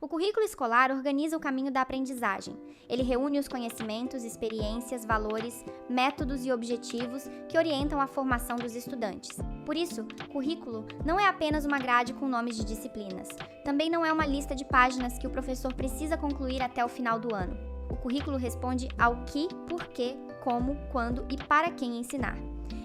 O currículo escolar organiza o caminho da aprendizagem. Ele reúne os conhecimentos, experiências, valores, métodos e objetivos que orientam a formação dos estudantes. Por isso, currículo não é apenas uma grade com nomes de disciplinas. Também não é uma lista de páginas que o professor precisa concluir até o final do ano. O currículo responde ao que, porquê, como, quando e para quem ensinar.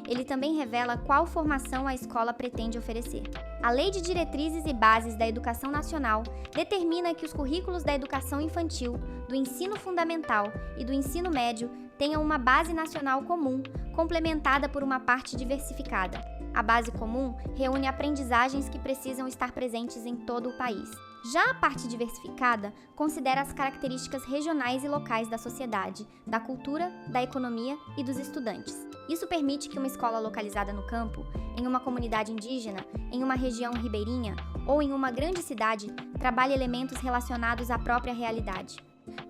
Ele também revela qual formação a escola pretende oferecer. A Lei de Diretrizes e Bases da Educação Nacional determina que os currículos da educação infantil, do ensino fundamental e do ensino médio tenham uma base nacional comum, complementada por uma parte diversificada. A base comum reúne aprendizagens que precisam estar presentes em todo o país. Já a parte diversificada considera as características regionais e locais da sociedade, da cultura, da economia e dos estudantes. Isso permite que uma escola localizada no campo, em uma comunidade indígena, em uma região ribeirinha ou em uma grande cidade, trabalhe elementos relacionados à própria realidade.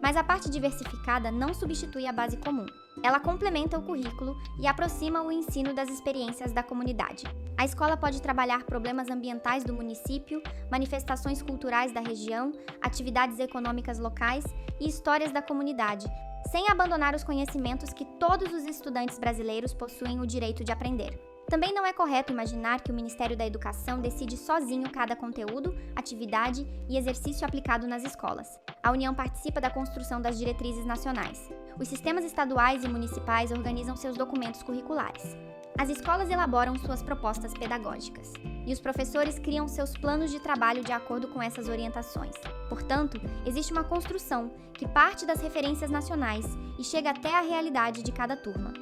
Mas a parte diversificada não substitui a base comum. Ela complementa o currículo e aproxima o ensino das experiências da comunidade. A escola pode trabalhar problemas ambientais do município, manifestações culturais da região, atividades econômicas locais e histórias da comunidade, sem abandonar os conhecimentos que todos os estudantes brasileiros possuem o direito de aprender. Também não é correto imaginar que o Ministério da Educação decide sozinho cada conteúdo, atividade e exercício aplicado nas escolas. A União participa da construção das diretrizes nacionais. Os sistemas estaduais e municipais organizam seus documentos curriculares. As escolas elaboram suas propostas pedagógicas. E os professores criam seus planos de trabalho de acordo com essas orientações. Portanto, existe uma construção que parte das referências nacionais e chega até a realidade de cada turma.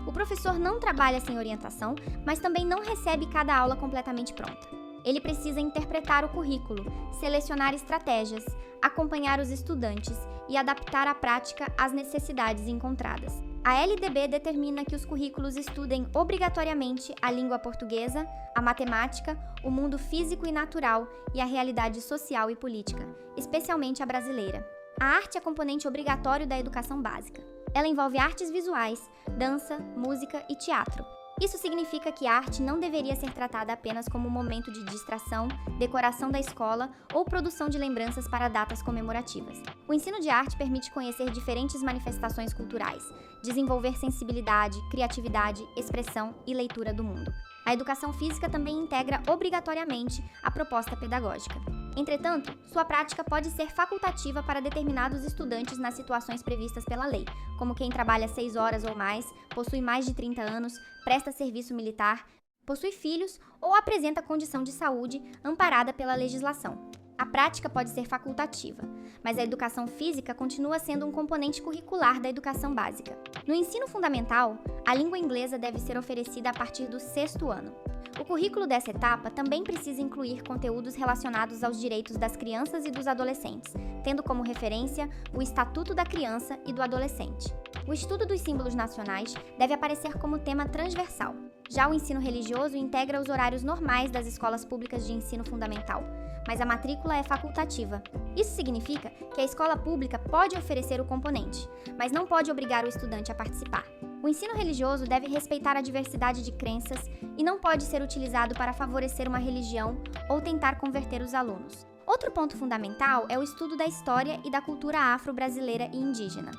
O professor não trabalha sem orientação, mas também não recebe cada aula completamente pronta. Ele precisa interpretar o currículo, selecionar estratégias, acompanhar os estudantes e adaptar a prática às necessidades encontradas. A LDB determina que os currículos estudem obrigatoriamente a língua portuguesa, a matemática, o mundo físico e natural e a realidade social e política, especialmente a brasileira. A arte é componente obrigatório da educação básica. Ela envolve artes visuais, dança, música e teatro. Isso significa que a arte não deveria ser tratada apenas como um momento de distração, decoração da escola ou produção de lembranças para datas comemorativas. O ensino de arte permite conhecer diferentes manifestações culturais, desenvolver sensibilidade, criatividade, expressão e leitura do mundo. A educação física também integra obrigatoriamente a proposta pedagógica. Entretanto, sua prática pode ser facultativa para determinados estudantes nas situações previstas pela lei, como quem trabalha 6 horas ou mais, possui mais de 30 anos, presta serviço militar, possui filhos ou apresenta condição de saúde amparada pela legislação. A prática pode ser facultativa, mas a educação física continua sendo um componente curricular da educação básica. No ensino fundamental, a língua inglesa deve ser oferecida a partir do 6º ano. O currículo dessa etapa também precisa incluir conteúdos relacionados aos direitos das crianças e dos adolescentes, tendo como referência o Estatuto da Criança e do Adolescente. O estudo dos símbolos nacionais deve aparecer como tema transversal. Já o ensino religioso integra os horários normais das escolas públicas de ensino fundamental, mas a matrícula é facultativa. Isso significa que a escola pública pode oferecer o componente, mas não pode obrigar o estudante a participar. O ensino religioso deve respeitar a diversidade de crenças e não pode ser utilizado para favorecer uma religião ou tentar converter os alunos. Outro ponto fundamental é o estudo da história e da cultura afro-brasileira e indígena.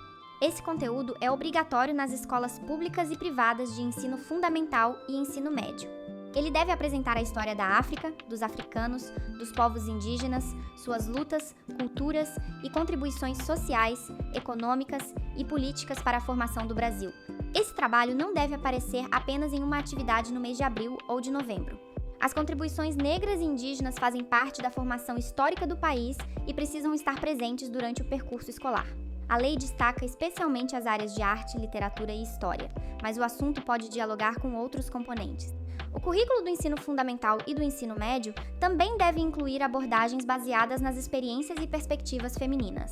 Esse conteúdo é obrigatório nas escolas públicas e privadas de ensino fundamental e ensino médio. Ele deve apresentar a história da África, dos africanos, dos povos indígenas, suas lutas, culturas e contribuições sociais, econômicas e políticas para a formação do Brasil. Esse trabalho não deve aparecer apenas em uma atividade no mês de abril ou de novembro. As contribuições negras e indígenas fazem parte da formação histórica do país e precisam estar presentes durante o percurso escolar. A lei destaca especialmente as áreas de arte, literatura e história, mas o assunto pode dialogar com outros componentes. O currículo do ensino fundamental e do ensino médio também deve incluir abordagens baseadas nas experiências e perspectivas femininas.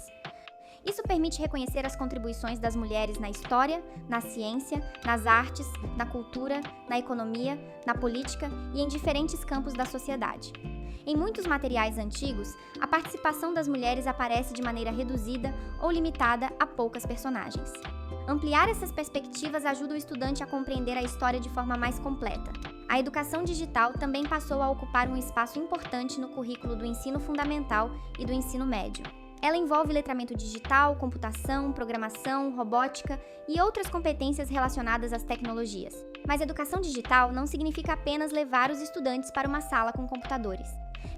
Isso permite reconhecer as contribuições das mulheres na história, na ciência, nas artes, na cultura, na economia, na política e em diferentes campos da sociedade. Em muitos materiais antigos, a participação das mulheres aparece de maneira reduzida ou limitada a poucas personagens. Ampliar essas perspectivas ajuda o estudante a compreender a história de forma mais completa. A A educação digital também passou a ocupar um espaço importante no currículo do ensino fundamental e do ensino médio. Ela envolve letramento digital, computação, programação, robótica e outras competências relacionadas às tecnologias. Mas educação digital não significa apenas levar os estudantes para uma sala com computadores.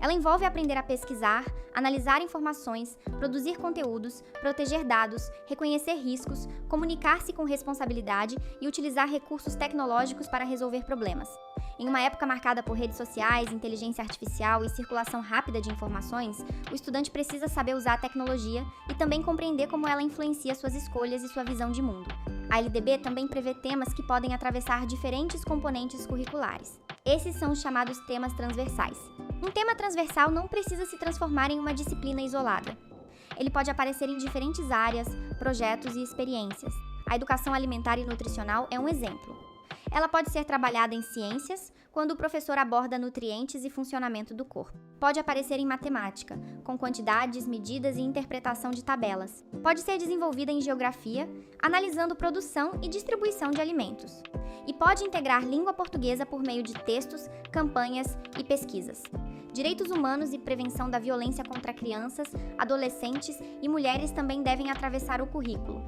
Ela envolve aprender a pesquisar, analisar informações, produzir conteúdos, proteger dados, reconhecer riscos, comunicar-se com responsabilidade e utilizar recursos tecnológicos para resolver problemas. Em uma época marcada por redes sociais, inteligência artificial e circulação rápida de informações, o estudante precisa saber usar a tecnologia e também compreender como ela influencia suas escolhas e sua visão de mundo. A LDB também prevê temas que podem atravessar diferentes componentes curriculares. Esses são os chamados temas transversais. Um tema transversal não precisa se transformar em uma disciplina isolada. Ele pode aparecer em diferentes áreas, projetos e experiências. A educação alimentar e nutricional é um exemplo. Ela pode ser trabalhada em ciências, quando o professor aborda nutrientes e funcionamento do corpo. Pode aparecer em matemática, com quantidades, medidas e interpretação de tabelas. Pode ser desenvolvida em geografia, analisando produção e distribuição de alimentos. E pode integrar língua portuguesa por meio de textos, campanhas e pesquisas. Direitos humanos e prevenção da violência contra crianças, adolescentes e mulheres também devem atravessar o currículo.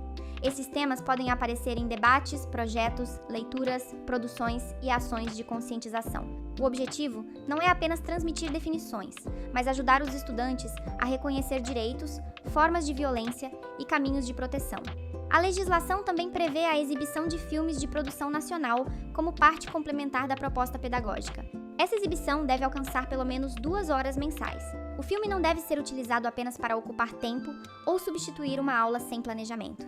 Esses temas podem aparecer em debates, projetos, leituras, produções e ações de conscientização. O objetivo não é apenas transmitir definições, mas ajudar os estudantes a reconhecer direitos, formas de violência e caminhos de proteção. A legislação também prevê a exibição de filmes de produção nacional como parte complementar da proposta pedagógica. Essa exibição deve alcançar pelo menos 2 horas mensais. O filme não deve ser utilizado apenas para ocupar tempo ou substituir uma aula sem planejamento.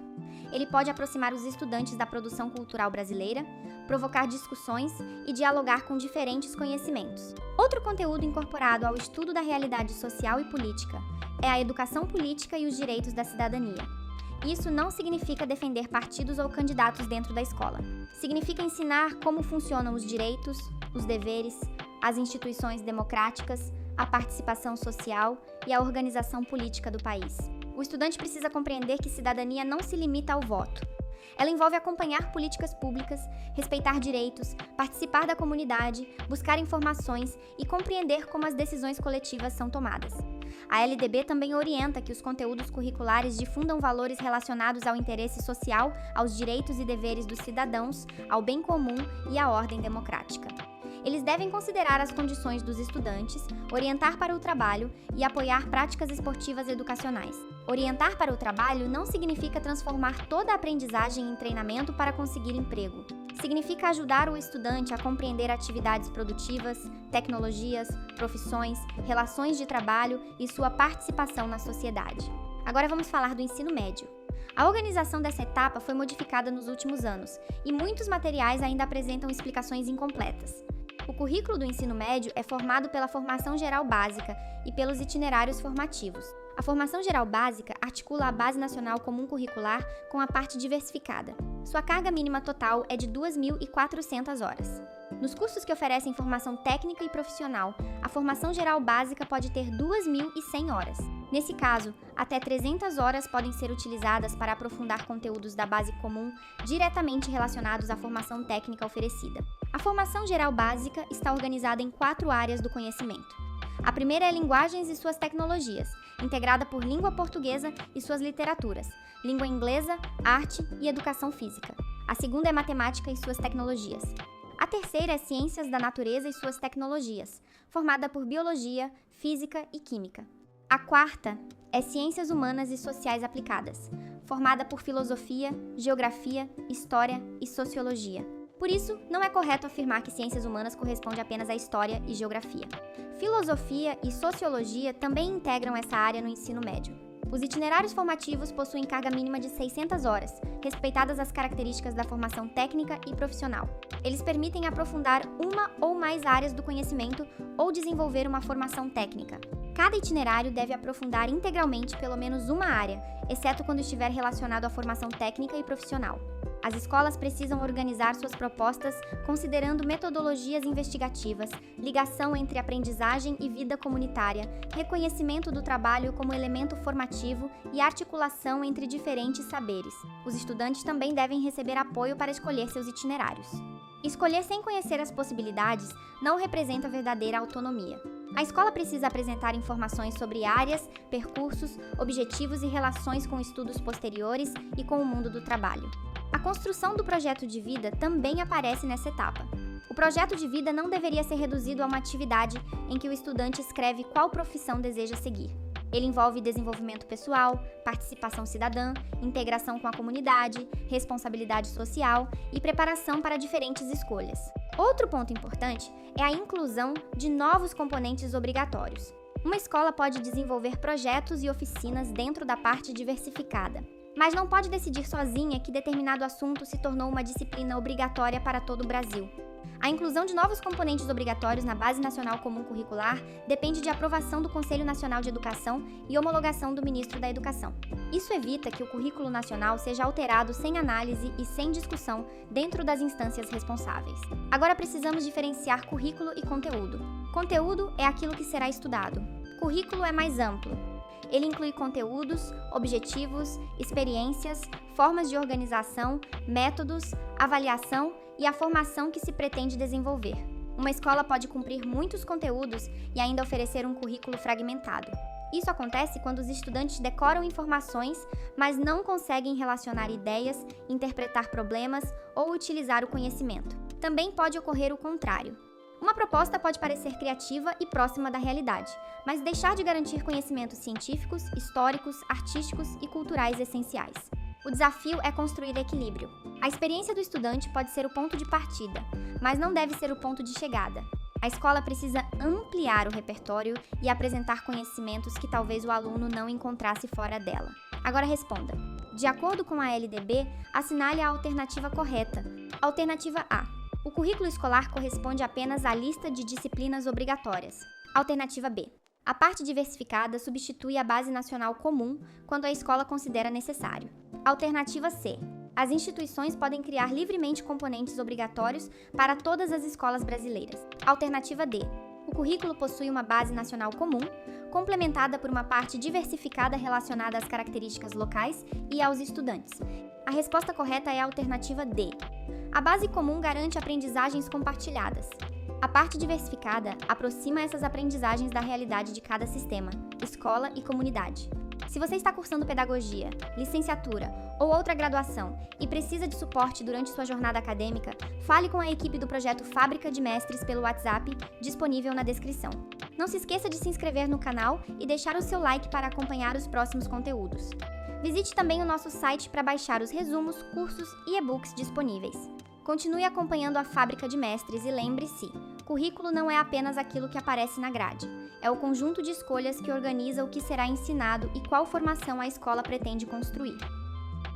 Ele pode aproximar os estudantes da produção cultural brasileira, provocar discussões e dialogar com diferentes conhecimentos. Outro conteúdo incorporado ao estudo da realidade social e política é a educação política e os direitos da cidadania. Isso não significa defender partidos ou candidatos dentro da escola. Significa ensinar como funcionam os direitos, os deveres, as instituições democráticas, a participação social e a organização política do país. O estudante precisa compreender que cidadania não se limita ao voto. Ela envolve acompanhar políticas públicas, respeitar direitos, participar da comunidade, buscar informações e compreender como as decisões coletivas são tomadas. A LDB também orienta que os conteúdos curriculares difundam valores relacionados ao interesse social, aos direitos e deveres dos cidadãos, ao bem comum e à ordem democrática. Eles devem considerar as condições dos estudantes, orientar para o trabalho e apoiar práticas esportivas educacionais. Orientar para o trabalho não significa transformar toda a aprendizagem em treinamento para conseguir emprego. Significa ajudar o estudante a compreender atividades produtivas, tecnologias, profissões, relações de trabalho e sua participação na sociedade. Agora vamos falar do ensino médio. A organização dessa etapa foi modificada nos últimos anos e muitos materiais ainda apresentam explicações incompletas. O currículo do ensino médio é formado pela Formação Geral Básica e pelos itinerários formativos. A Formação Geral Básica articula a Base Nacional Comum Curricular com a parte diversificada. Sua carga mínima total é de 2.400 horas. Nos cursos que oferecem formação técnica e profissional, a Formação Geral Básica pode ter 2.100 horas. Nesse caso, até 300 horas podem ser utilizadas para aprofundar conteúdos da base comum diretamente relacionados à formação técnica oferecida. A Formação Geral Básica está organizada em 4 áreas do conhecimento. A primeira é linguagens e suas tecnologias, integrada por língua portuguesa e suas literaturas, língua inglesa, arte e educação física. A segunda é matemática e suas tecnologias. A terceira é ciências da natureza e suas tecnologias, formada por biologia, física e química. A quarta é ciências humanas e sociais aplicadas, formada por filosofia, geografia, história e sociologia. Por isso, não é correto afirmar que ciências humanas corresponde apenas à história e geografia. Filosofia e sociologia também integram essa área no ensino médio. Os itinerários formativos possuem carga mínima de 600 horas, respeitadas as características da formação técnica e profissional. Eles permitem aprofundar uma ou mais áreas do conhecimento ou desenvolver uma formação técnica. Cada itinerário deve aprofundar integralmente pelo menos uma área, exceto quando estiver relacionado à formação técnica e profissional. As escolas precisam organizar suas propostas considerando metodologias investigativas, ligação entre aprendizagem e vida comunitária, reconhecimento do trabalho como elemento formativo e articulação entre diferentes saberes. Os estudantes também devem receber apoio para escolher seus itinerários. Escolher sem conhecer as possibilidades não representa verdadeira autonomia. A escola precisa apresentar informações sobre áreas, percursos, objetivos e relações com estudos posteriores e com o mundo do trabalho. A construção do projeto de vida também aparece nessa etapa. O projeto de vida não deveria ser reduzido a uma atividade em que o estudante escreve qual profissão deseja seguir. Ele envolve desenvolvimento pessoal, participação cidadã, integração com a comunidade, responsabilidade social e preparação para diferentes escolhas. Outro ponto importante é a inclusão de novos componentes obrigatórios. Uma escola pode desenvolver projetos e oficinas dentro da parte diversificada, mas não pode decidir sozinha que determinado assunto se tornou uma disciplina obrigatória para todo o Brasil. A inclusão de novos componentes obrigatórios na Base Nacional Comum Curricular depende de aprovação do Conselho Nacional de Educação e homologação do Ministro da Educação. Isso evita que o currículo nacional seja alterado sem análise e sem discussão dentro das instâncias responsáveis. Agora precisamos diferenciar currículo e conteúdo. Conteúdo é aquilo que será estudado. Currículo é mais amplo. Ele inclui conteúdos, objetivos, experiências, formas de organização, métodos, avaliação e a formação que se pretende desenvolver. Uma escola pode cumprir muitos conteúdos e ainda oferecer um currículo fragmentado. Isso acontece quando os estudantes decoram informações, mas não conseguem relacionar ideias, interpretar problemas ou utilizar o conhecimento. Também pode ocorrer o contrário. Uma proposta pode parecer criativa e próxima da realidade, mas deixar de garantir conhecimentos científicos, históricos, artísticos e culturais essenciais. O desafio é construir equilíbrio. A experiência do estudante pode ser o ponto de partida, mas não deve ser o ponto de chegada. A escola precisa ampliar o repertório e apresentar conhecimentos que talvez o aluno não encontrasse fora dela. Agora responda. De acordo com a LDB, assinale a alternativa correta. Alternativa A. O currículo escolar corresponde apenas à lista de disciplinas obrigatórias. Alternativa B. A parte diversificada substitui a Base Nacional Comum quando a escola considera necessário. Alternativa C. As instituições podem criar livremente componentes obrigatórios para todas as escolas brasileiras. Alternativa D. O currículo possui uma base nacional comum, complementada por uma parte diversificada relacionada às características locais e aos estudantes. A resposta correta é a alternativa D. A base comum garante aprendizagens compartilhadas. A parte diversificada aproxima essas aprendizagens da realidade de cada sistema, escola e comunidade. Se você está cursando pedagogia, licenciatura ou outra graduação e precisa de suporte durante sua jornada acadêmica, fale com a equipe do projeto Fábrica de Mestres pelo WhatsApp, disponível na descrição. Não se esqueça de se inscrever no canal e deixar o seu like para acompanhar os próximos conteúdos. Visite também o nosso site para baixar os resumos, cursos e e-books disponíveis. Continue acompanhando a Fábrica de Mestres e lembre-se, currículo não é apenas aquilo que aparece na grade. É o conjunto de escolhas que organiza o que será ensinado e qual formação a escola pretende construir.